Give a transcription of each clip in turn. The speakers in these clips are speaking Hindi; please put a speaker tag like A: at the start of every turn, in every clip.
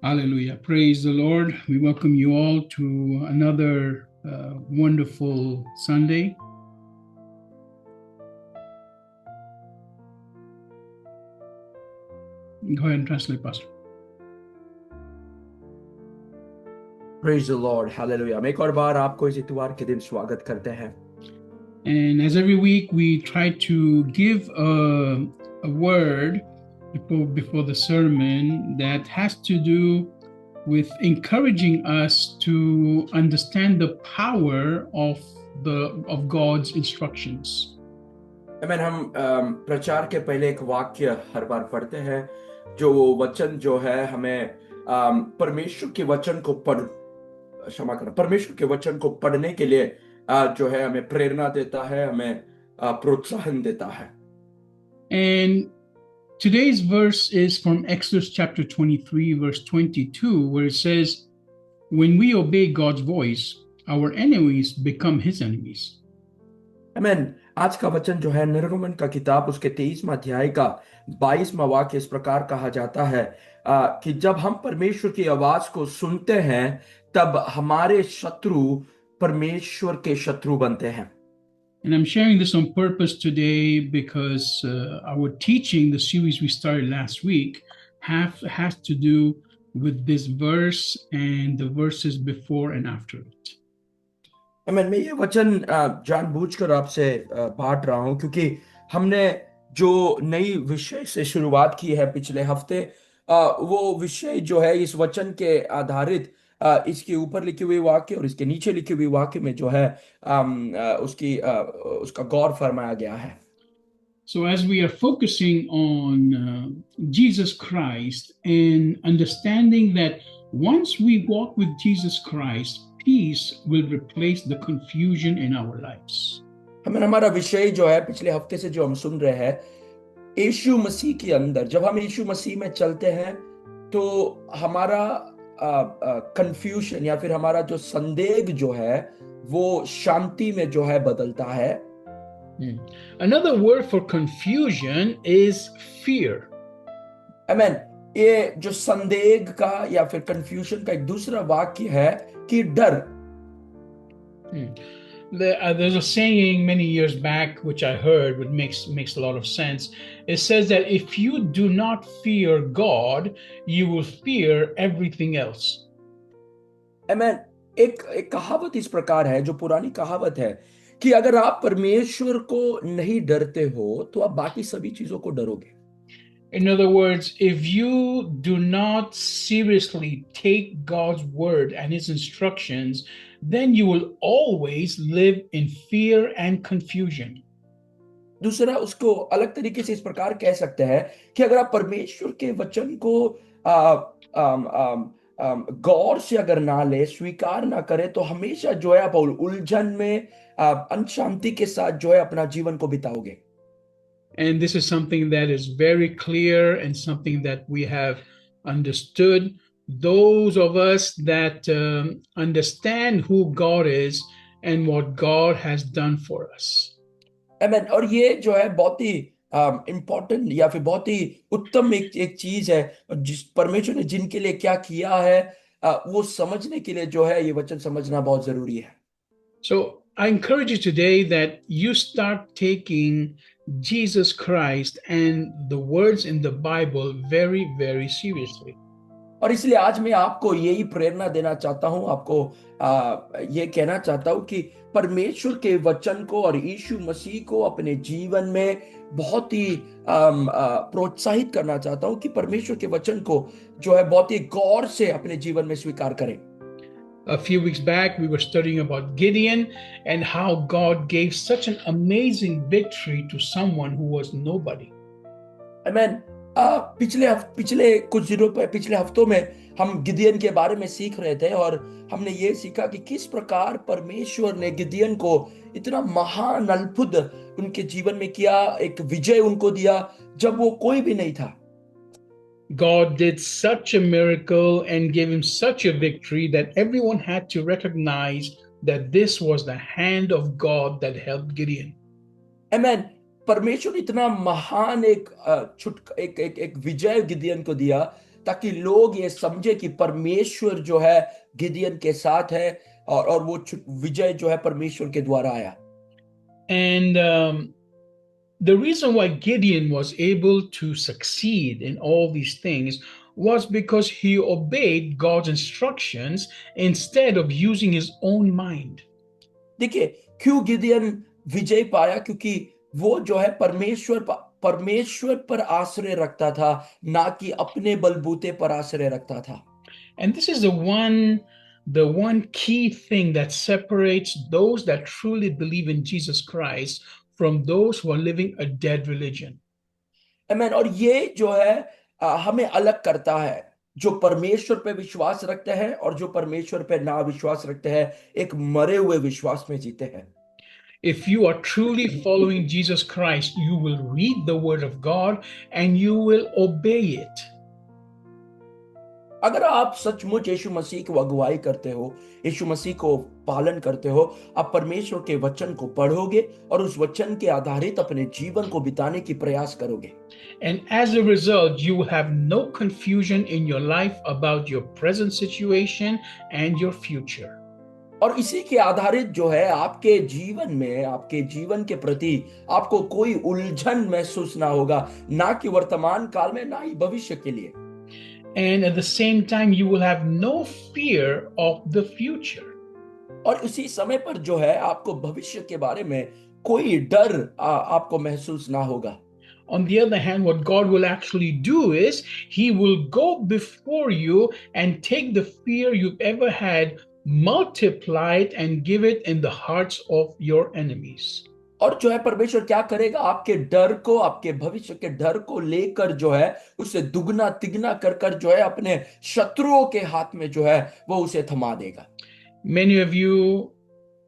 A: Hallelujah. Praise the Lord. We welcome you all to another wonderful Sunday. Go ahead and translate, Pastor.
B: Praise the Lord. Hallelujah. हम एक और बार आपको इस इतवार के दिन स्वागत करते हैं.
A: And as every week, we try to give a word before the sermon that has to do with encouraging us to understand the power of God's instructions.
B: Amen. हम प्रचार के पहले एक वाक्य हर बार पढ़ते हैं जो वो वचन जो है हमें परमेश्वर के वचन को परमेश्वर के वचन को पढ़ने के लिए जो है हमें प्रेरणा देता है, हमें प्रोत्साहन देता है.
A: And today's verse is from Exodus chapter 23, verse 22, where it says, when we obey God's voice, our enemies become his enemies.
B: Amen. आज का वचन जो है निर्गमन का किताब उसके 23वां अध्याय का 22वां वाक्य इस प्रकार कहा जाता है कि जब हम परमेश्वर की आवाज को सुनते हैं तब हमारे शत्रु परमेश्वर के शत्रु बनते हैं.
A: And I'm sharing this on purpose today because our teaching, the series we started last week, has to do with this verse and the verses before and after it.
B: मैं ये वचन जानबूझकर आपसे बांट रहा हूं क्योंकि हमने जो नई विषय से शुरुआत की है पिछले हफ्ते, वो विषय जो है इस वचन के आधारित इसके ऊपर लिखे हुए वाक्य और इसके नीचे लिखे हुए वाक्य में जो है उसका गौर फरमाया गया है.
A: So as we are focusing on Jesus Christ and understanding that once we walk with Jesus Christ, peace will replace the confusion in our lives.
B: हमारा विषय जो है पिछले हफ्ते से जो हम सुन रहे हैं, यीशु मसीह के अंदर जब हम यीशु मसीह में चलते हैं तो हमारा कंफ्यूजन या फिर हमारा जो संदेह जो है वो शांति में जो है बदलता है.
A: Another word for confusion is fear.
B: Amen. ये जो संदेह का या फिर कंफ्यूजन का एक दूसरा वाक्य है कि डर.
A: There's a saying many years back which I heard, which makes a lot of sense. It says that if you do not fear God, you will fear everything else.
B: Amen. एक कहावत इस प्रकार है जो पुरानी कहावत है कि अगर आप परमेश्वर को नहीं डरते हो तो आप बाकी सभी चीजों को डरोगे.
A: In other words, if you do not seriously take God's word and his instructions, then you will always live in fear and confusion.
B: दूसरा उसको अलग तरीके से इस प्रकार कह सकते हैं कि अगर आप परमेश्वर के वचन को गौर से अगर ना ले, स्वीकार ना करें तो हमेशा जो है आप उलझन में अशांति के साथ जो है अपना जीवन को बिताओगे.
A: And this is something that is very clear and something that we have understood. Those of us that understand who God is and what God has done for us.
B: Amen. और ये जो है बहुत ही इम्पोर्टेंट या फिर बहुत ही उत्तम एक चीज है जिस परमेश्वर ने जिनके लिए क्या किया है वो समझने के लिए जो है ये वचन समझना बहुत जरूरी है.
A: So I encourage you today that you start taking Jesus Christ and the words in the Bible very, very seriously.
B: और इसलिए आज मैं आपको यही प्रेरणा देना चाहता हूं, आपको ये कहना चाहता हूं कि परमेश्वर के वचन को और यीशु मसीह को अपने जीवन में बहुत ही प्रोत्साहित करना चाहता हूं कि परमेश्वर के वचन को जो है बहुत ही गौर से अपने जीवन में स्वीकार करें.
A: A few weeks back, we were studying about Gideon and how God gave such an amazing victory to someone who was nobody.
B: Amen. पिछले कुछ दिनों पे पिछले हफ्तों में हम गिदियन के बारे में सीख रहे थे और हमने ये सीखा कि किस प्रकार परमेश्वर ने गिदियन को इतना महान अद्भुत उनके जीवन में किया, एक विजय उनको दिया जब वो कोई भी नहीं था.
A: God did such a miracle and gave him such a victory that everyone had to recognize that this was the hand of God that helped Gideon.
B: Amen. परमेश्वर इतना महान एक विजय गिदियन को दिया ताकि लोग ये समझे कि परमेश्वर जो है गिदियन के साथ है, और वो विजय जो है परमेश्वर के द्वारा आया।
A: And the reason why Gideon was able to succeed in all these things was because he obeyed God's instructions instead of using his own mind.
B: देखिए, क्यों गिदियन विजय पाया? क्योंकि वो जो है परमेश्वर पर आश्रय रखता था, ना कि अपने बलबूते पर आश्रय रखता था।
A: And this is the one key thing that separates those that truly believe in Jesus Christ from those who are living a dead religion.
B: आमीन। और ये जो है हमें अलग करता है, जो परमेश्वर पे विश्वास रखते हैं और जो परमेश्वर पे ना विश्वास रखते हैं, एक मरे हुए विश्वास में जीते हैं।
A: If you are truly following Jesus Christ, you will read the Word of God and you will obey it.
B: अगर आप सचमुच यीशु मसीह की अगुवाई करते हो, यीशु मसीह को पालन करते हो, आप परमेश्वर के वचन को पढ़ोगे और उस वचन के आधारित अपने जीवन को बिताने की प्रयास करोगे।
A: And as a result, you will have no confusion in your life about your present situation and your future.
B: और इसी के आधारित जो है आपके जीवन में, आपके जीवन के प्रति आपको कोई उलझन महसूस ना होगा, ना कि वर्तमान काल में, ना ही भविष्य के लिए।
A: And at the same time, you will have no fear of the future.
B: और उसी समय पर जो है आपको भविष्य के बारे में कोई डर आपको महसूस ना होगा।
A: On the other hand, what God will actually do is He will go before you and take the fear you've ever had, multiply it, and give it in the hearts of your enemies.
B: और जो है परमेश्वर क्या करेगा? आपके डर को, आपके भविष्य के डर को लेकर जो है उसे दुगना तिगना कर कर जो है अपने शत्रुओं के हाथ में जो है वो उसे थमा देगा।
A: Many of you,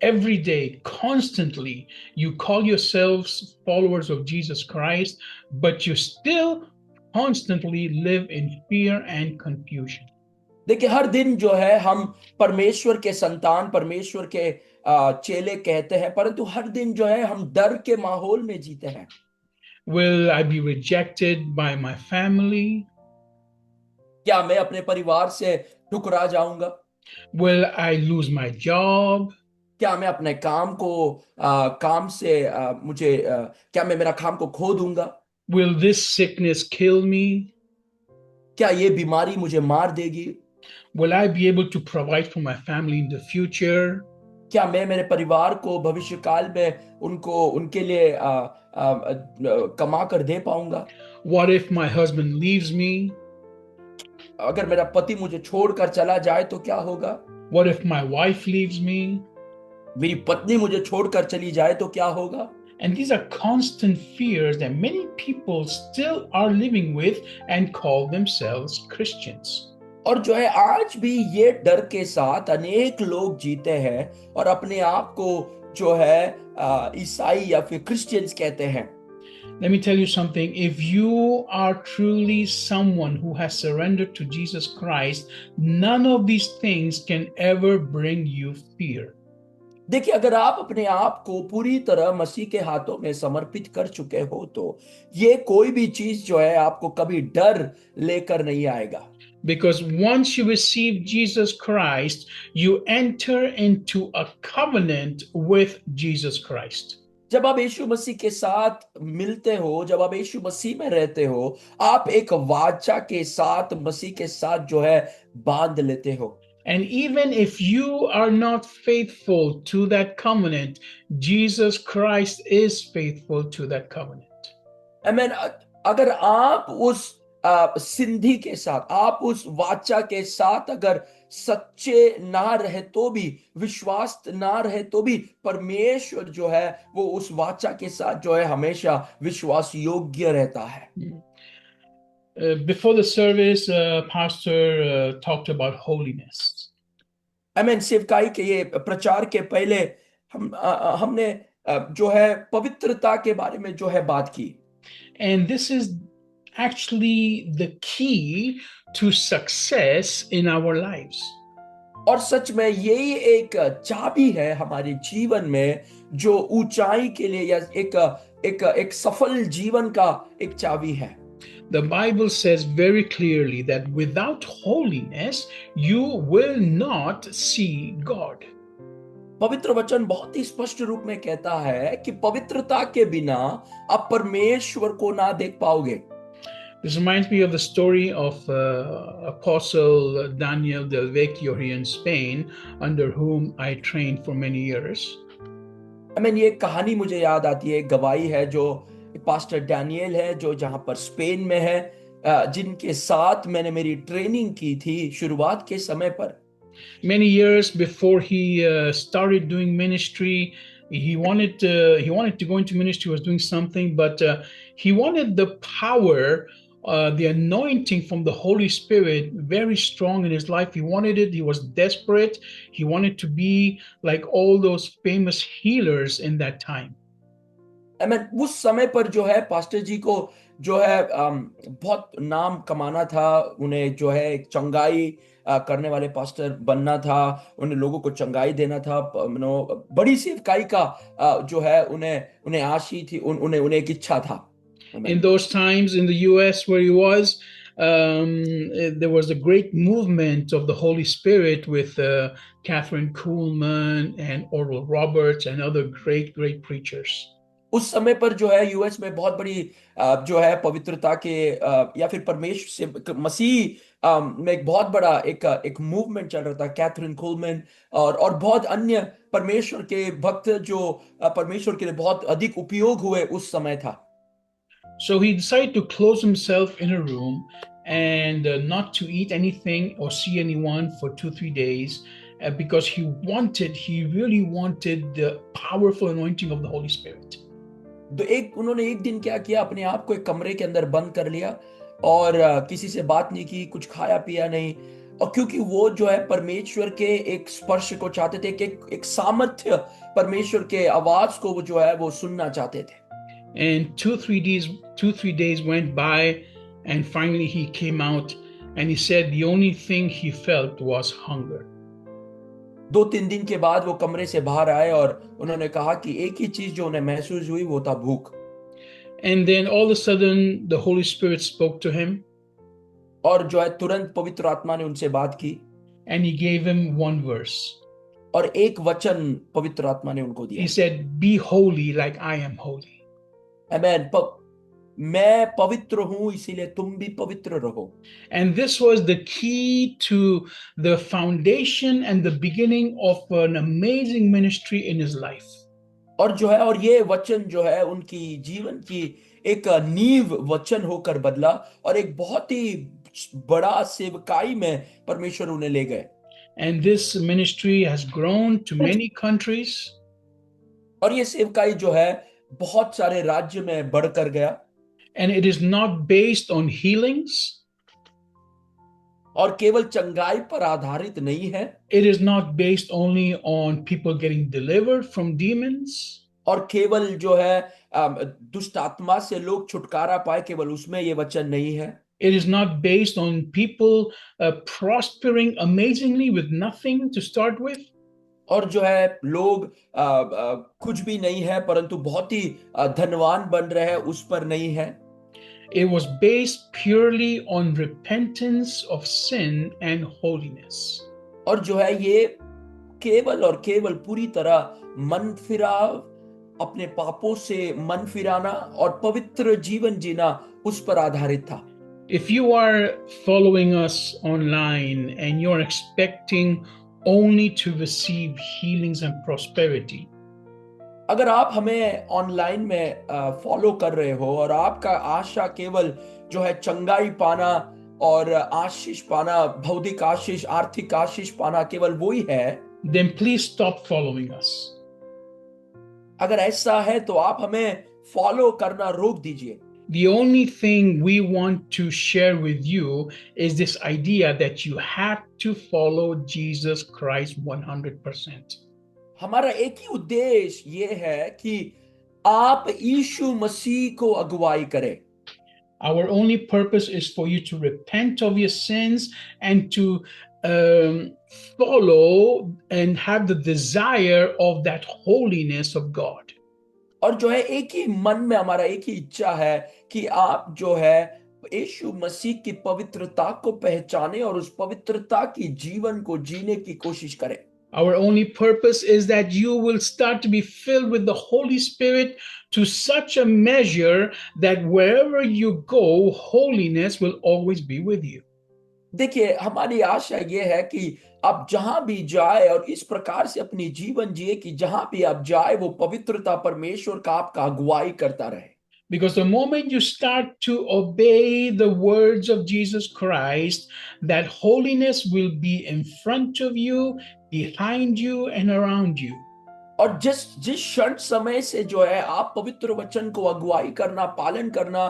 A: every day, constantly, you call yourselves followers of Jesus Christ, but you still constantly live in fear and confusion.
B: देखिए, हर दिन जो है हम परमेश्वर के संतान, परमेश्वर के चेले कहते हैं, परंतु हर दिन जो है हम डर के माहौल में जीते हैं।
A: Will I be rejected by my family?
B: क्या मैं अपने परिवार से ठुकरा जाऊंगा?
A: Will I lose my job?
B: क्या मैं अपने काम को काम से क्या मैं मेरा काम को खो दूंगा?
A: Will this sickness kill me?
B: क्या ये बीमारी मुझे मार देगी?
A: Will I be able to provide for my family in the future?
B: क्या मैं मेरे परिवार को भविष्य काल में उनके लिए कमा कर दे पाऊंगा?
A: What if my husband leaves me?
B: अगर मेरा पति मुझे छोड़कर चला जाए तो क्या होगा?
A: What if my wife leaves me?
B: मेरी पत्नी मुझे छोड़कर चली जाए तो क्या होगा?
A: And these are constant fears that many people still are living with and call themselves Christians.
B: और जो है आज भी ये डर के साथ अनेक लोग जीते हैं और अपने आप को जो है ईसाई या फिर क्रिश्चियंस कहते हैं।
A: Let me tell you something. If you are truly someone who has surrendered to Jesus Christ, none of these things can ever bring you fear.
B: देखिए, अगर आप अपने आप को पूरी तरह मसीह के हाथों में समर्पित कर चुके हो तो ये कोई भी चीज जो है आपको कभी डर लेकर नहीं आएगा।
A: Because once you receive Jesus Christ, you enter into a covenant with Jesus Christ.
B: जब आप यीशु मसीह के साथ मिलते हो, जब आप यीशु मसीह में रहते हो, आप एक वाचा के साथ मसीह के साथ जो है बांध लेते हो।
A: And even if you are not faithful to that covenant, Jesus Christ is faithful to that covenant.
B: आमीन। अगर आप उस सिंधी के साथ, आप उस वाचा के साथ अगर सच्चे ना रहे तो भी, विश्वास ना रहे तो भी, परमेश्वर जो है वो उस वाचा के साथ जो है हमेशा विश्वास योग्य रहता है।
A: Before the service, Pastor talked about holiness.
B: आमीन। सेवकाई के ये प्रचार के पहले हमने जो है पवित्रता के बारे में जो है बात की।
A: And this is actually the key to success in our lives.
B: और सच में यही एक चाबी है हमारे जीवन में जो ऊंचाई के लिए या एक सफल जीवन का एक चाबी है।
A: The Bible says very clearly that without holiness, you will not see God.
B: पवित्र वचन बहुत ही स्पष्ट रूप में कहता है कि पवित्रता के बिना आप परमेश्वर को ना देख पाओगे।
A: This reminds me of the story of Apostle Daniel del Vecchio here in Spain, under whom I trained for many years.
B: ये कहानी मुझे याद आती है, गवाही है जो पास्टर डैनियल है जो जहां पर स्पेन में है, जिनके साथ मैंने मेरी ट्रेनिंग की थी शुरुआत के समय पर।
A: Many years before he started doing ministry, he wanted to go into ministry. He was doing something, but he wanted the power, the anointing from the Holy Spirit very strong in his life. He wanted it. He was desperate. He wanted to be like all those famous healers in that time.
B: उस समय पर जो है पास्टर जी को जो है बहुत नाम कमाना था, उन्हें जो है एक चंगाई करने वाले पास्टर बनना था, उन्हें लोगों को चंगाई देना था, बड़ी सेवकाई का जो है उन्हें उन्हें आशी थी, उन्हें उन्हें एक इच्छा था।
A: In those times in the US where he was, there was a great movement of the Holy Spirit with Catherine Kuhlman and Oral Roberts and other great preachers.
B: उस समय पर जो है यूएस में बहुत बड़ी जो है पवित्रता के या फिर परमेश्वर से मसीह में एक बहुत बड़ा एक मूवमेंट चल रहा था। कैथरीन कोलमैन और बहुत अन्य परमेश्वर के भक्त जो परमेश्वर के लिए बहुत अधिक उपयोग हुए उस समय था।
A: So he decided to close himself in a room and not to eat anything or see anyone for 2-3 days because he really wanted the powerful anointing of the Holy Spirit.
B: तो उन्होंने एक दिन क्या किया, अपने आप को एक कमरे के अंदर बंद कर लिया और किसी से बात नहीं की, कुछ खाया पिया नहीं, और क्योंकि वो जो है परमेश्वर के एक स्पर्श को चाहते थे, एक सामर्थ्य परमेश्वर के आवाज को वो जो है वो सुनना चाहते थे।
A: And 2-3 days went by, and finally he came out and he said the only thing he felt was hunger.
B: 2-3 दिन के बाद वो कमरे से बाहर आए और उन्होंने कहा कि एक ही चीज जो उन्हें महसूस हुई वो था भूख।
A: And then all of a sudden the Holy Spirit spoke to him.
B: और जो है तुरंत पवित्र आत्मा ने उनसे बात की।
A: And he gave him one verse.
B: और एक वचन पवित्र आत्मा ने उनको दिया।
A: He said, "Be holy like I am holy."
B: Amen. मैं पवित्र हूं इसीलिए तुम भी पवित्र रहो।
A: And this was the key to the foundation and the beginning of an amazing ministry in his life.
B: और जो है और ये वचन जो है उनकी जीवन की एक नींव वचन होकर बदला और एक बहुत ही बड़ा सेवकाई में परमेश्वर उन्हें ले गए।
A: And this ministry has grown to many countries.
B: और ये सेवकाई जो है बहुत सारे राज्य में बढ़कर गया।
A: And it is not based on healings.
B: और केवल चंगाई पर आधारित नहीं है।
A: It is not based only on people getting delivered from demons.
B: और केवल जो है दुष्ट आत्मा से लोग छुटकारा पाए, केवल उसमें ये वचन नहीं है।
A: It is not based on people prospering amazingly with nothing to start with.
B: और जो है लोग कुछ भी नहीं है परंतु बहुत ही धनवान बन रहे हैं, उस पर नहीं है।
A: It was based purely on repentance of sin and holiness.
B: और जो है ये केवल और केवल पूरी तरह मन फिराव, अपने पापों से मन फिराना और पवित्र जीवन जीना उस पर आधारित था।
A: If you are following us online and you're expecting only to receive healings and prosperity,
B: अगर आप हमें ऑनलाइन में फॉलो कर रहे हो और आपका आशा केवल जो है चंगाई पाना और आशीष पाना, भौतिक आशीष, आर्थिक आशीष पाना, केवल वो ही है,
A: then please stop following us.
B: अगर ऐसा है तो आप हमें फॉलो करना रोक दीजिए।
A: The only thing we want to share with you is this idea that you have to follow Jesus Christ 100%.
B: हमारा एक ही उद्देश्य ये है कि आप यीशु मसीह को अगुवाई करें।
A: Our only purpose is for you to repent of your sins and to follow and have the desire of that holiness of God.
B: और जो है एक ही मन में हमारा एक ही इच्छा है कि आप जो है यीशु मसीह की पवित्रता को पहचाने और उस पवित्रता की जीवन को जीने की कोशिश करें।
A: Our only purpose is that you will start to be filled with the Holy Spirit to such a measure that wherever you go, holiness will always be with you.
B: देखिए, हमारी आशा ये है कि आप जहां भी जाए और इस प्रकार से अपनी जीवन जिए कि जहां भी आप जाए वो पवित्रता परमेश्वर का आपका अगुवाई करता रहे।
A: Because the moment you start to obey the words of Jesus Christ, that holiness will be in front of you, behind you, and around you.
B: और जिस जिस क्षण समय से जो है आप पवित्र वचन को अगुवाई करना, पालन करना,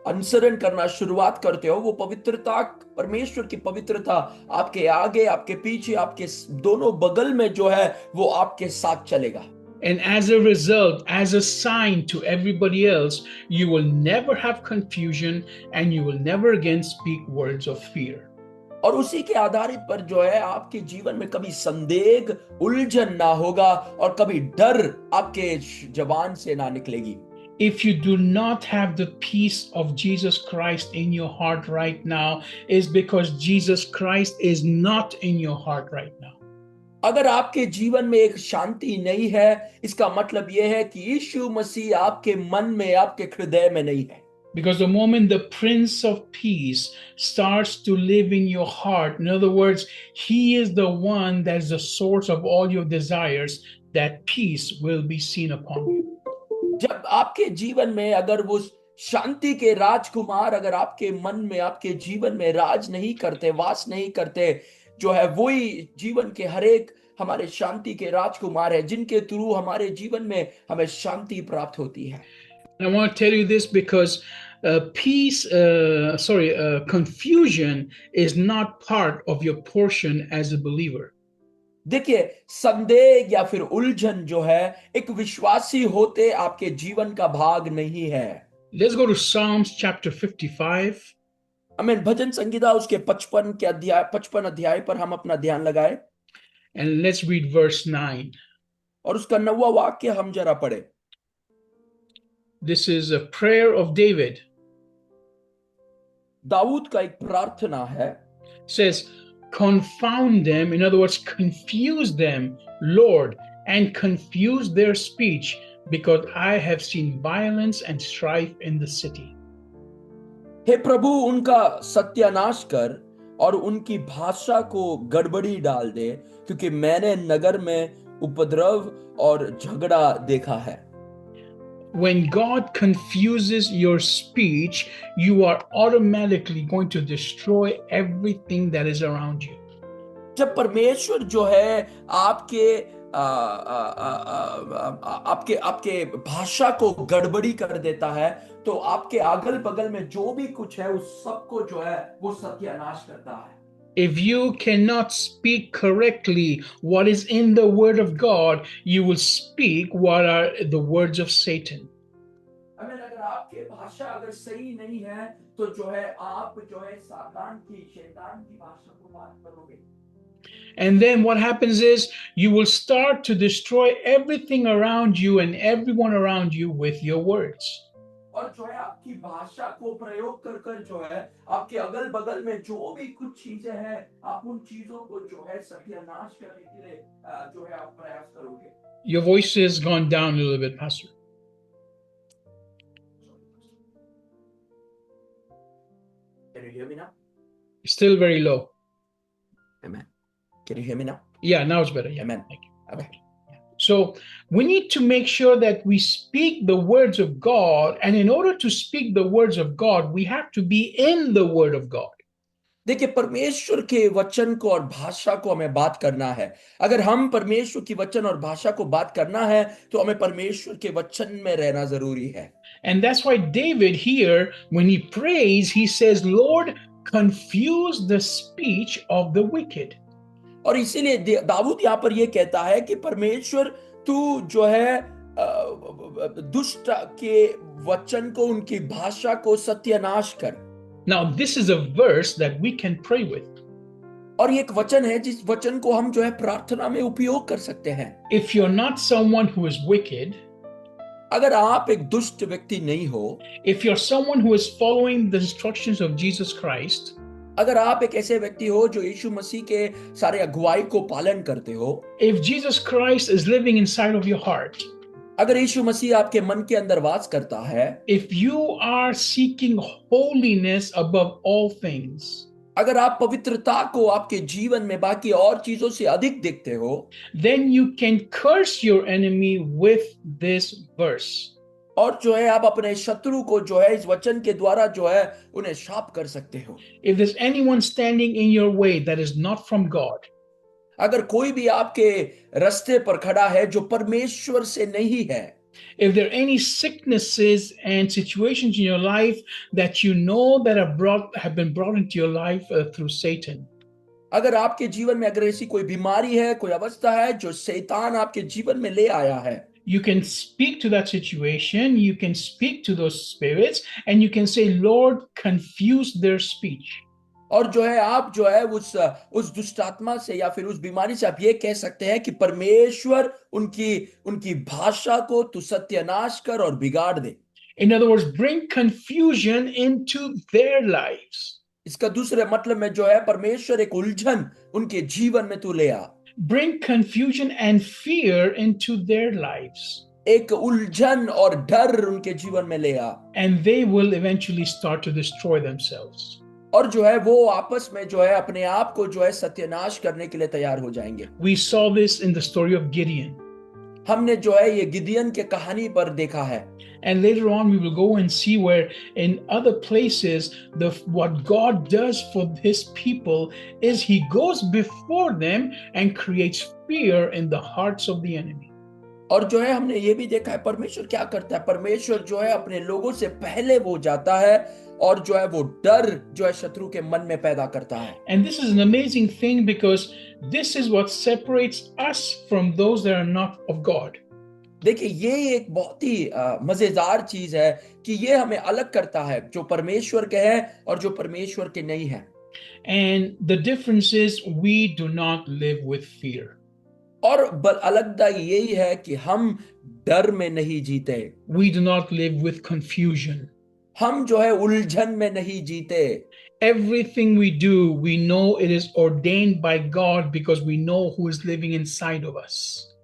B: अनुसरण करना शुरुआत करते हो, वो पवित्रता, परमेश्वर की पवित्रता आपके आगे, आपके पीछे, आपके दोनों बगल में जो है वो आपके साथ चलेगा।
A: And as a result, as a sign to everybody else, you will never have confusion and you will never again speak words of fear.
B: और उसी के आधारित पर जो है आपके जीवन में कभी संदेह, उलझन ना होगा और कभी डर आपके जबान से ना निकलेगी।
A: If you do not have the peace of Jesus Christ in your heart right now, is because Jesus Christ is not in your heart right now.
B: अगर आपके जीवन में एक शांति नहीं है, इसका मतलब यह है कि यीशु मसीह आपके मन में, आपके हृदय में नहीं है।
A: Because the moment the Prince of Peace starts to live in your heart, in other words, He is the one that is the source of all your desires, that peace will be seen upon you.
B: जब आपके जीवन में अगर वो शांति के राजकुमार अगर आपके मन में, आपके जीवन में राज नहीं करते, वास नहीं करते, जो है वही जीवन के हरेक हमारे शांति के राजकुमार है, जिनके थ्रू हमारे जीवन में हमें शांति प्राप्त होती है।
A: I want to tell you this because confusion is not part of your portion as a believer.
B: देखिए, संदेह या फिर उलझन जो है एक विश्वासी होते आपके जीवन का भाग नहीं है।
A: Let's go to Psalms chapter 55.
B: हमें भजन संगीता उसके 55 अध्याय पर हम अपना ध्यान लगाए
A: And let's read verse 9.
B: और उसका 9वां वाक्य हम जरा पढ़े।
A: This is a prayer of David.
B: Dawood का एक प्रार्थना है।
A: It says, confound them, in other words, confuse them, Lord, and confuse their speech, because I have seen violence and strife in the city.
B: हे प्रभु, उनका सत्यानाश कर और उनकी भाषा को गड़बड़ी डाल दे, क्योंकि मैंने नगर में उपद्रव और झगड़ा देखा है।
A: When God confuses your speech, you are automatically going to destroy everything that is around you.
B: जब परमेश्वर जो है आपके आपके भाषा को गड़बड़ी कर देता है, तो आपके अगल बगल में जो भी कुछ है उस सबको जो है वो सत्यानाश करता है।
A: If you cannot speak correctly what is in the word of God, you will speak what are the words of Satan.
B: अगर आपके भाषा अगर सही नहीं है तो जो है आप जो है शैतान की भाषा को बात करोगे।
A: And then what happens is you will start to destroy everything around you and everyone around you with your words.
B: और जो है आपकी भाषा को प्रयोग कर कर जो है आपके अगल बगल में जो भी कुछ चीजें हैं, आप उन चीजों को जो है सत्यानाश करने के लिए जो है आप प्रयास करोगे।
A: Your voice has gone down a little bit, Pastor.
B: Can you hear me now?
A: Still very low.
B: Amen. Can you hear me now?
A: Yeah, now it's better. Yeah.
B: Amen.
A: Thank you.
B: Okay.
A: So we need to make sure that we speak the words of God. And in order to speak the words of God, we have to be in the word of God.
B: देखिए, परमेश्वर के वचन को और भाषा को हमें बात करना है। अगर हम परमेश्वर की वचन और भाषा को बात करना है तो हमें परमेश्वर के वचन में रहना जरूरी है।
A: And that's why David here, when he prays, he says, Lord, confuse the speech of the wicked.
B: और इसीलिए दाऊद यहाँ पर ये कहता है कि परमेश्वर तू जो है दुष्ट के वचन को, उनकी भाषा को सत्यानाश कर।
A: Now, this is a verse that we can pray with.
B: और ये एक वचन है जिस वचन को हम जो है प्रार्थना में उपयोग कर सकते हैं।
A: If you're not someone who is wicked,
B: अगर आप एक दुष्ट व्यक्ति नहीं हो,
A: if you're someone who is following the instructions of Jesus Christ,
B: अगर आप एक ऐसे व्यक्ति हो जो यीशु मसीह के सारे अगुवाई को पालन करते हो,
A: if Jesus Christ is living inside of your heart,
B: अगर यीशु मसीह आपके मन के अंदर वास करता है,
A: if you are seeking holiness above all things,
B: अगर आप पवित्रता को आपके जीवन में बाकी और चीजों से अधिक देखते हो,
A: then you can curse your enemy with this verse.
B: और जो है आप अपने शत्रु को जो है इस वचन के द्वारा जो है उन्हें शाप कर सकते हो।
A: If there's anyone standing in your way that is not from God,
B: अगर कोई भी आपके रास्ते पर खड़ा है जो परमेश्वर से नहीं है,
A: if there are any sicknesses and situations in your life that you know that have been brought into your life through Satan,
B: अगर आपके जीवन में अगर ऐसी कोई बीमारी है, कोई अवस्था है जो शैतान आपके जीवन में ले आया है,
A: you can speak to that situation, you can speak to those spirits, and you can say, Lord, confuse their speech.
B: और जो है आप जो है उस दुष्ट आत्मा से या फिर उस बीमारी से आप ये कह सकते हैं कि परमेश्वर उनकी उनकी भाषा को तू सत्यानाश कर और बिगाड़ दे।
A: In other words, bring confusion into their lives.
B: इसका दूसरे मतलब में जो है परमेश्वर एक उलझन उनके जीवन में तू ले आ।
A: Bring confusion and fear into their lives.
B: एक उलझन और डर उनके जीवन में ले आ।
A: And they will eventually start to destroy themselves.
B: और जो है वो आपस में जो है अपने आप को जो है सत्यानाश करने के लिए तैयार हो जाएंगे।
A: We saw this in the story of Gideon.
B: हमने जो है ये गिदियन के कहानी पर देखा है।
A: And later on we will go and see where in other places what God does for his people is he goes before them and creates fear in the hearts of the enemy.
B: और जो है हमने ये भी देखा है परमेश्वर क्या करता है, परमेश्वर जो है अपने लोगों से पहले वो जाता है और जो है वो डर जो है शत्रु के मन में पैदा करता है।
A: And this is an amazing thing because this is what separates us from those that are not of God.
B: देखिए ये एक बहुत ही मजेदार चीज है कि ये हमें अलग करता है जो परमेश्वर के हैं और जो परमेश्वर के नहीं है।
A: And the difference is we do not live with fear.
B: और अलगता यही है कि हम डर में नहीं जीते।
A: We do not live with confusion.
B: हम जो है उलझन में नहीं जीते।
A: Everything we do, we know it is ordained by God because we know who is living inside of us.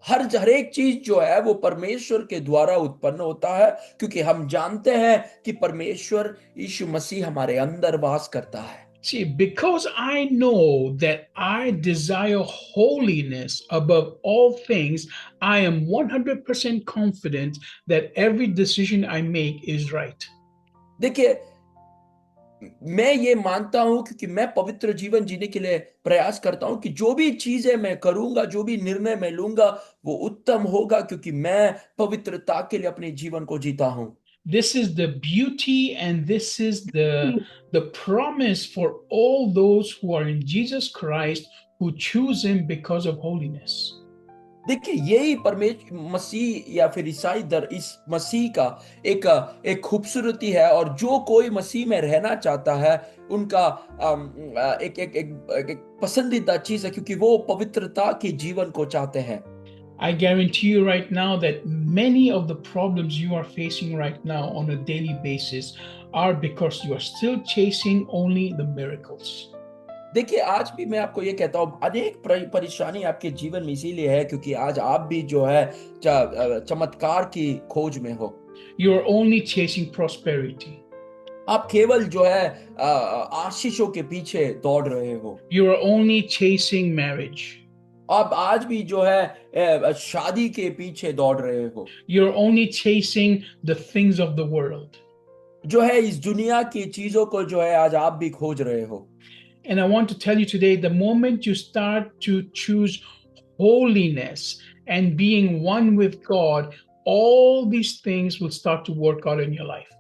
B: हर एक चीज जो है वो परमेश्वर के द्वारा उत्पन्न होता है क्योंकि हम जानते हैं कि परमेश्वर यीशु मसीह हमारे अंदर वास करता है।
A: See, because I know that I desire holiness above all things, I am 100% confident that every decision I make is right.
B: देखिए मैं ये मानता हूं क्योंकि मैं पवित्र जीवन जीने के लिए प्रयास करता हूं कि जो भी चीजें मैं करूंगा, जो भी निर्णय मैं लूंगा वो उत्तम होगा क्योंकि मैं पवित्रता के लिए अपने जीवन को जीता हूं।
A: This is the beauty and this is the promise for all those who are in Jesus Christ who choose him because of holiness.
B: देखिए यही परमेश्वर मसीह या फिर ईसाई दर इस मसीह का एक खूबसूरती है और जो कोई मसीह में रहना चाहता है उनका एक पसंदीदा चीज है क्योंकि वो पवित्रता के जीवन को चाहते हैं।
A: I guarantee you right now that many of the problems you are facing right now on a daily basis are because you are still chasing only the miracles.
B: देखिए आज भी मैं आपको ये कहता हूँ अनेक परेशानी आपके जीवन में इसीलिए है क्योंकि आज आप भी जो है चमत्कार की खोज में हो।
A: You are only chasing prosperity.
B: आप केवल जो है आशीषों के पीछे दौड़ रहे हो।
A: You are only chasing marriage.
B: आप आज भी जो है शादी के पीछे दौड़ रहे हो।
A: You are only chasing the things of the world.
B: जो है इस दुनिया की चीजों को जो है आज आप भी खोज रहे हो।
A: And I want to tell you today, the moment you start to choose holiness and being one with God, all these things will start to work out in your life.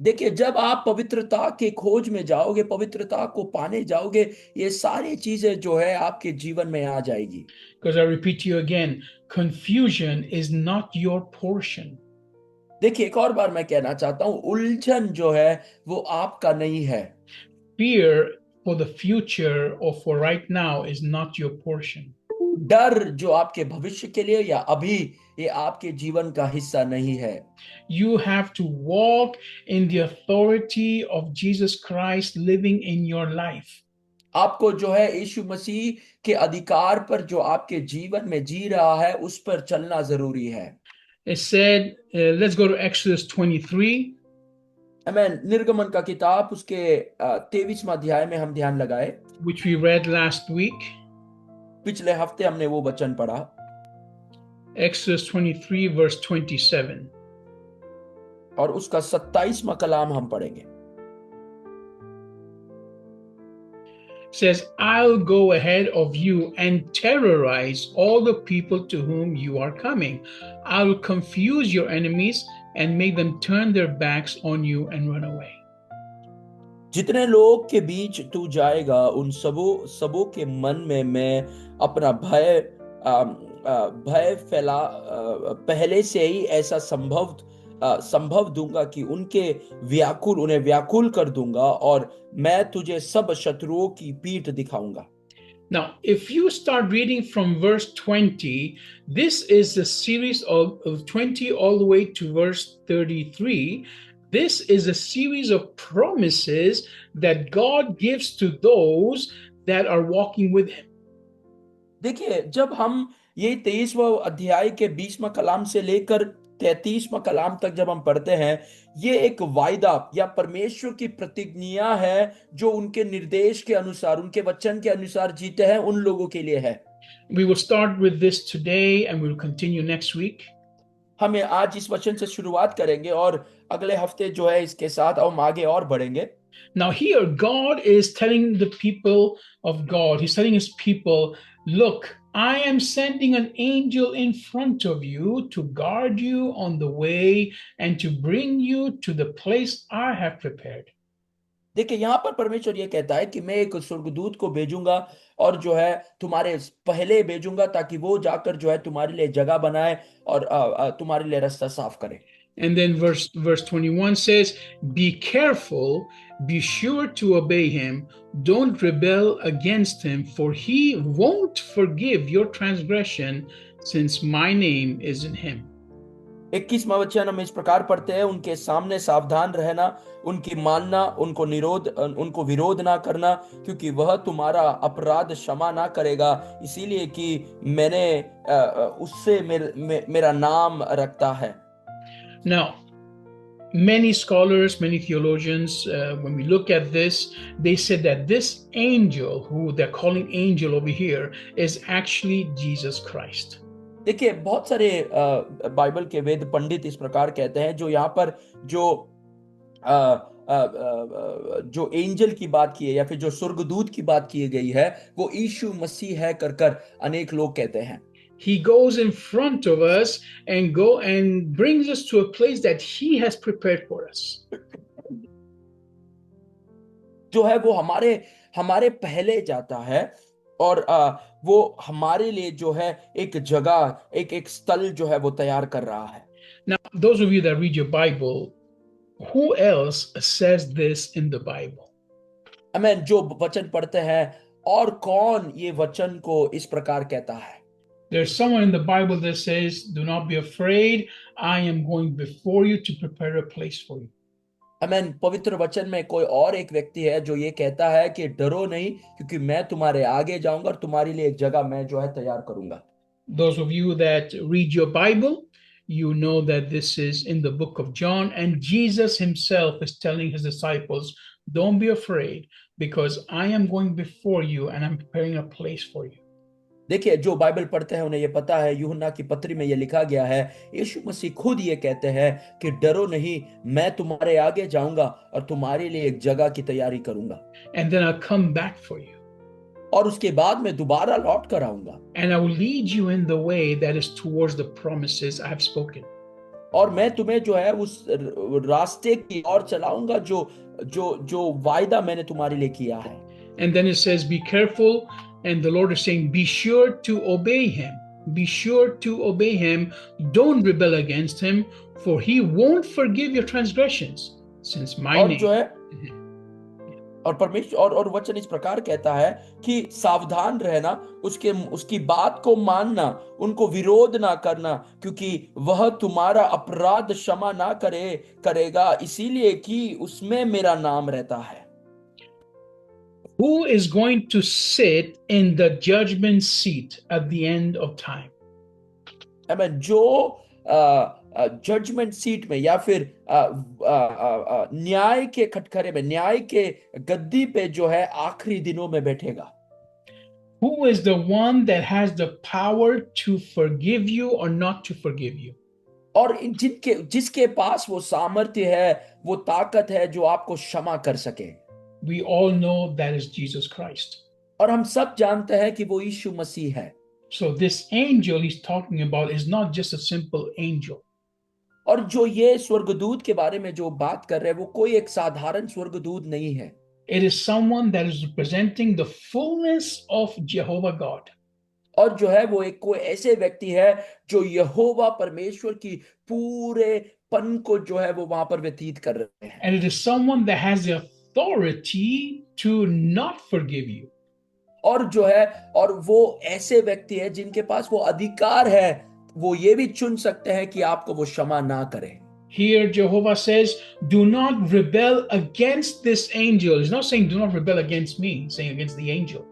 B: देखिए जब आप पवित्रता के खोज में जाओगे, पवित्रता को पाने जाओगे, ये सारी चीजें जो है आपके जीवन में आ जाएगी।
A: Because I repeat to you again, confusion is not your portion.
B: देखिए एक और बार मैं कहना चाहता हूँ उलझन जो है वो आपका नहीं है।
A: Fear for the future or for right now is not your portion.
B: डर जो आपके भविष्य के लिए या अभी ये आपके जीवन का हिस्सा नहीं है।
A: You have to walk in the authority of Jesus Christ living in your life.
B: आपको जो है यीशु मसीह के अधिकार पर जो आपके जीवन में जी रहा है उस पर चलना जरूरी है।
A: It said, let's go to Exodus 23.
B: आमीन। निर्गमन का किताब उसके 23वां अध्याय में हम ध्यान लगाए,
A: which we read last week.
B: पिछले हफ्ते हमने वो वचन पढ़ा।
A: Exodus 23 verse 27.
B: और उसका 27वां कलाम हम पढ़ेंगे।
A: Says, I'll go ahead of you and terrorize all the people to whom you are coming. I will confuse your enemies and make them turn their backs on you and run away.
B: जितने लोग के बीच तू जाएगा उन सबों के मन में मैं अपना भय फैला पहले से ही ऐसा संभव दूंगा कि उन्हें व्याकुल कर दूंगा और मैं तुझे सब शत्रुओं की पीठ दिखाऊंगा।
A: Now, if you start reading from verse 20, this is the series of 20 all the way to verse 33. This is a series of promises that God gives to those that are walking with Him.
B: देखिए, जब हम ये 23वां अध्याय के 20वां कलाम से लेकर 33वां कलाम तक जब हम पढ़ते हैं, ये एक वायदा या परमेश्वर की प्रतिज्ञा है जो उनके निर्देश के अनुसार, उनके वचन के अनुसार जीते हैं उन लोगों के लिए है।
A: We will start with this today and we will continue next week.
B: हमें आज इस वचन से शुरुआत करेंगे और अगले हफ्ते जो है इसके साथ हम आगे और बढ़ेंगे।
A: Now here God is telling the people of God, He's telling His people, look, I am sending an angel in front of you to guard you on the way and to bring you to the place I have prepared.
B: देखिए, यहाँ पर परमेश्वर ये कहता है कि मैं एक स्वर्गदूत को भेजूंगा और जो है तुम्हारे पहले भेजूंगा ताकि वो जाकर जो है तुम्हारे लिए जगह बनाए और तुम्हारे लिए रास्ता साफ करे।
A: And then verse 21 says, be careful, be sure to obey him, don't rebel against him, for he won't forgive your transgression since my name is in him.
B: 21वां वचन हम इस प्रकार पढ़ते हैं, उनके सामने सावधान रहना, उनकी मानना, उनको विरोध ना करना, क्योंकि वह तुम्हारा अपराध क्षमा ना करेगा, इसीलिए कि मैंने उससे मेरा नाम रखता है।
A: Now, many scholars, many theologians, when we look at this, they said that this angel, who they're calling angel over here, is actually Jesus Christ.
B: देखिए, बहुत सारे बाइबल के वेद पंडित इस प्रकार कहते हैं, जो यहाँ पर जो एंजल की बात की है या फिर जो स्वर्गदूत की बात की गई है वो यीशु मसीह है कर अनेक लोग कहते हैं।
A: He goes in front of us and brings us to a place that he has prepared for us.
B: जो है वो हमारे पहले जाता है और वो हमारे लिए जो है एक जगह, एक स्थल जो है वो तैयार कर रहा है।
A: Now, those of you that read your Bible, who else says this in the Bible?
B: आमीन। जो वचन पढ़ते हैं और कौन ये वचन को इस प्रकार कहता है?
A: There's someone in the Bible that says, do not be afraid, I am going before you to prepare a place for you.
B: आमीन। पवित्र वचन में कोई और एक व्यक्ति है जो ये कहता है कि डरो नहीं, क्योंकि मैं तुम्हारे आगे जाऊंगा और तुम्हारे लिए एक जगह मैं जो है तैयार करूंगा।
A: Those of you that read your Bible, you know that this is in the book of John, and Jesus himself is telling his disciples, don't be afraid, because I am going before you and I'm preparing a place for you.
B: देखिए, जो बाइबल पढ़ते हैं उन्हें ये पता है, यूहन्ना की पत्री में ये लिखा गया है, यीशु मसीह खुद ये कहते हैं कि डरो नहीं, मैं तुम्हारे आगे जाऊंगा और तुम्हारे लिए एक जगह की तैयारी करूंगा।
A: And then I'll come back for you.
B: और उसके बाद मैं दोबारा लौट कर आऊंगा।
A: And I will lead you in the way that is towards the promises I have spoken.
B: और मैं तुम्हें जो है उस रास्ते की ओर चलाऊंगा जो वायदा मैंने तुम्हारे लिए किया है।
A: And then it says, be careful. And the Lord is saying, be sure to obey him. Be sure to obey him. Don't rebel against him, for he won't forgive your transgressions, since my
B: और
A: name.
B: जो है और परमेश्वर और वचन इस प्रकार कहता है कि सावधान रहना, उसकी बात को मानना, उनको विरोध ना करना, क्योंकि वह तुम्हारा अपराध क्षमा ना करेगा, इसीलिए कि उसमें मेरा नाम रहता है।
A: Who is going to sit in the judgment seat at the end of time?
B: आमीन। जो जजमेंट सीट में या फिर न्याय के कटघरे में, न्याय के गद्दी पे जो है आखिरी दिनों में बैठेगा।
A: Who is the one that has the power to forgive you or not to forgive you?
B: और जिसके पास वो सामर्थ्य है, वो ताकत है जो आपको क्षमा कर सके।
A: We all know that is Jesus Christ.
B: और हम सब जानते हैं कि वो यीशु मसीह है।
A: So this angel he's talking about is not just a simple angel.
B: और जो ये स्वर्गदूत के बारे में जो बात कर रहे हैं, वो कोई एक साधारण स्वर्गदूत नहीं है।
A: It is someone that is representing the fullness of Jehovah God.
B: और जो है वो एक कोई ऐसे व्यक्ति है जो यहोवा परमेश्वर की पूरे पन को जो है वो वहां पर व्यतीत कर रहे हैं।
A: And it is someone that has the authority to not forgive you.
B: और जो है, और वो ऐसे व्यक्ति है जिनके पास वो अधिकार है, वो ये भी चुन सकते हैं कि आपको वो क्षमा ना करें।
A: Here, Jehovah says, do not rebel against this angel. He's not saying do not rebel against me, he's saying against the angel.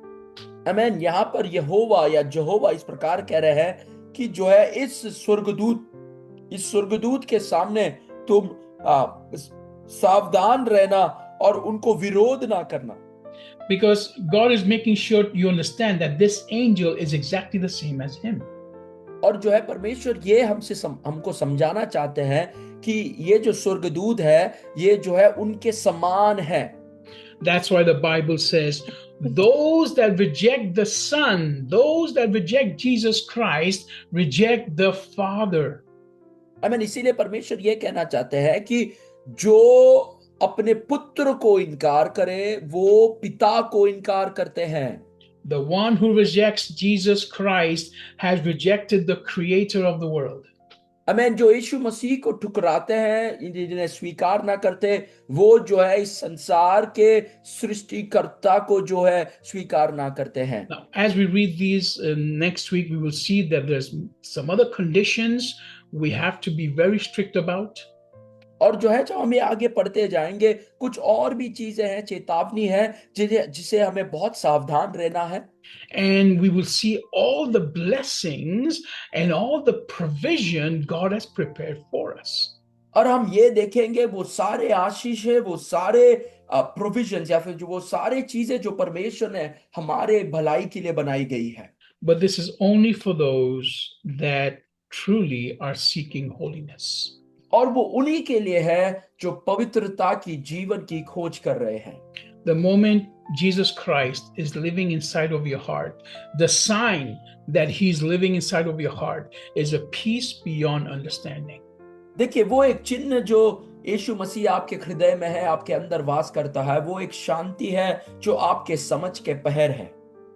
B: आमीन। यहाँ पर यहोवा या जेहोवा इस प्रकार कह रहे हैं कि जो है इस स्वर्गदूत के सामने तुम सावधान रहना और उनको विरोध ना करना।
A: Because God is making sure you understand that this angel is exactly the same as him.
B: और जो है परमेश्वर ये हमको समझाना चाहते हैं कि ये जो स्वर्गदूत है, ये जो है उनके समान है।
A: That's why the Bible says, those that reject the Son, those that reject Jesus Christ, reject the Father.
B: आमीन। इसीलिए परमेश्वर ये कहना चाहते हैं कि जो अपने पुत्र को इनकार करे, वो पिता को इनकार करते हैं।
A: The one who rejects Jesus Christ has rejected the creator of the world.
B: आमीन। जो यीशु मसीह को ठुकराते हैं, जिन्हें स्वीकार ना करते, वो जो है इस संसार के सृष्टिकर्ता को जो है स्वीकार ना करते हैं।
A: Now, as we read these next week, we will see that there's some other conditions we have to be very strict about.
B: और जो है जब हम ये आगे पढ़ते जाएंगे, कुछ और भी चीजें हैं, चेतावनी है जिसे हमें बहुत सावधान रहना है।
A: And we will see all the blessings and all the provision God has prepared for us.
B: और हम ये देखेंगे वो सारे आशीष है, वो सारे प्रोविजंस या फिर जो वो सारे चीजें जो परमेश्वर ने हमारे भलाई के लिए बनाई गई है।
A: But this is only for those that truly are seeking holiness.
B: और वो उन्हीं के लिए है जो पवित्रता की जीवन की खोज कर रहे हैं।
A: The moment Jesus Christ is living inside of your heart, the sign that he's living inside of your heart is a peace beyond understanding.
B: देखिए, वो एक चिन्ह जो यीशु मसीह आपके हृदय में है, आपके अंदर वास करता है, वो एक शांति है जो आपके समझ के पहर है।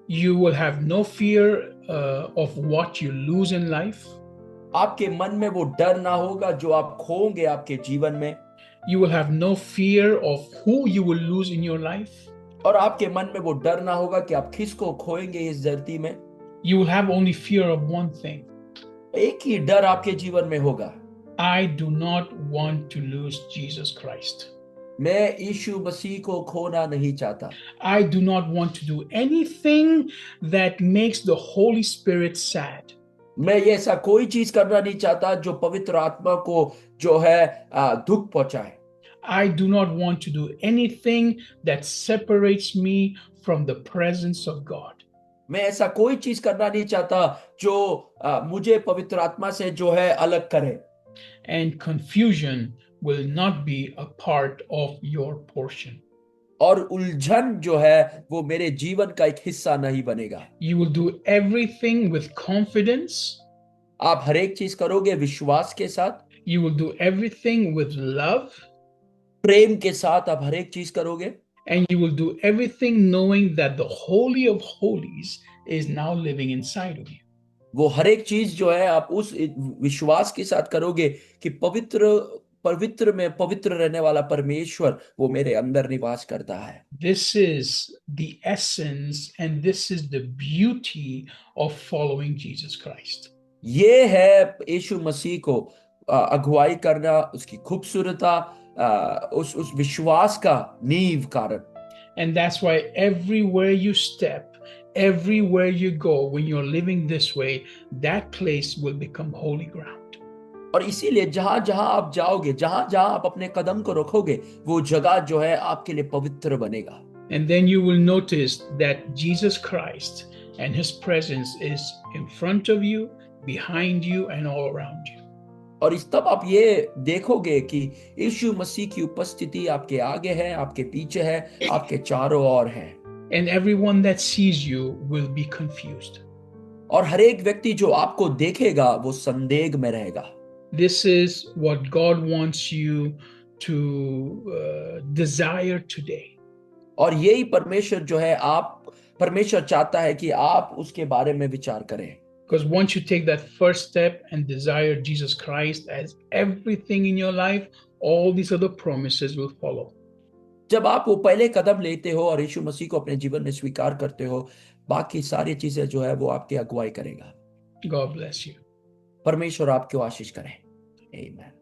A: You will have no fear of what you lose in life.
B: आपके मन में वो डर ना होगा जो आप खोओगे आपके जीवन में।
A: You will have no fear of who you will lose in your life.
B: और आपके मन में वो डर ना होगा कि आप किसको खोएंगे इस धरती में।
A: You will have only fear of one thing.
B: एक ही डर आपके जीवन में होगा।
A: I do not want to lose Jesus Christ.
B: मैं यीशु मसीह को खोना नहीं चाहता।
A: I do not want to do anything that makes the Holy Spirit sad.
B: मैं ये ऐसा कोई चीज करना नहीं चाहता जो पवित्र आत्मा को जो है दुख पहुंचाए।
A: I do not want to do anything that separates me from the presence of God.
B: मैं ऐसा कोई चीज करना नहीं चाहता जो मुझे पवित्र आत्मा से जो है अलग करे।
A: And confusion will not be a part of your portion.
B: और उलझन जो है वो मेरे जीवन का एक हिस्सा नहीं बनेगा।
A: You will do everything with confidence.
B: आप हर एक चीज करोगे विश्वास के साथ।
A: You will do everything with love.
B: प्रेम के साथ आप हर एक चीज करोगे।
A: And you will do everything knowing that the Holy of Holies is now living inside of you.
B: वो हर एक चीज जो है आप उस विश्वास के साथ करोगे कि पवित्र पवित्र में पवित्र रहने वाला परमेश्वर वो मेरे अंदर निवास करता है।
A: This is the essence and this is the beauty of following Jesus Christ.
B: ये है यीशु मसीह को अगुवाई करना, उसकी खूबसूरता, उस विश्वास का नींव कारण।
A: And that's why everywhere you step, everywhere you go, when you're living this way, that place will become holy ground.
B: और इसीलिए जहां जहां आप जाओगे, जहां जहां आप अपने कदम को रखोगे, वो जगह जो है आपके लिए पवित्र बनेगा।
A: And then you will notice that Jesus Christ and his presence is in front of you, behind you, and all around you.
B: और इस तब आप ये देखोगे कि यीशु मसीह की उपस्थिति आपके आगे है, आपके पीछे है, आपके चारों ओर है।
A: And everyone that sees you will be confused.
B: और हर एक व्यक्ति जो आपको देखेगा वो संदेह में रहेगा।
A: This is what God wants you to desire today.
B: और यही परमेश्वर जो है परमेश्वर चाहता है कि आप उसके बारे में विचार करें।
A: Because once you take that first step and desire Jesus Christ as everything in your life, all these other promises will follow.
B: जब आप वो पहले कदम लेते हो और यीशु मसीह को अपने जीवन में स्वीकार करते हो, बाकी सारी चीजें जो है वो आपकी अगुवाई करेगा।
A: God bless you.
B: परमेश्वर आपको आशीष करे। आमीन।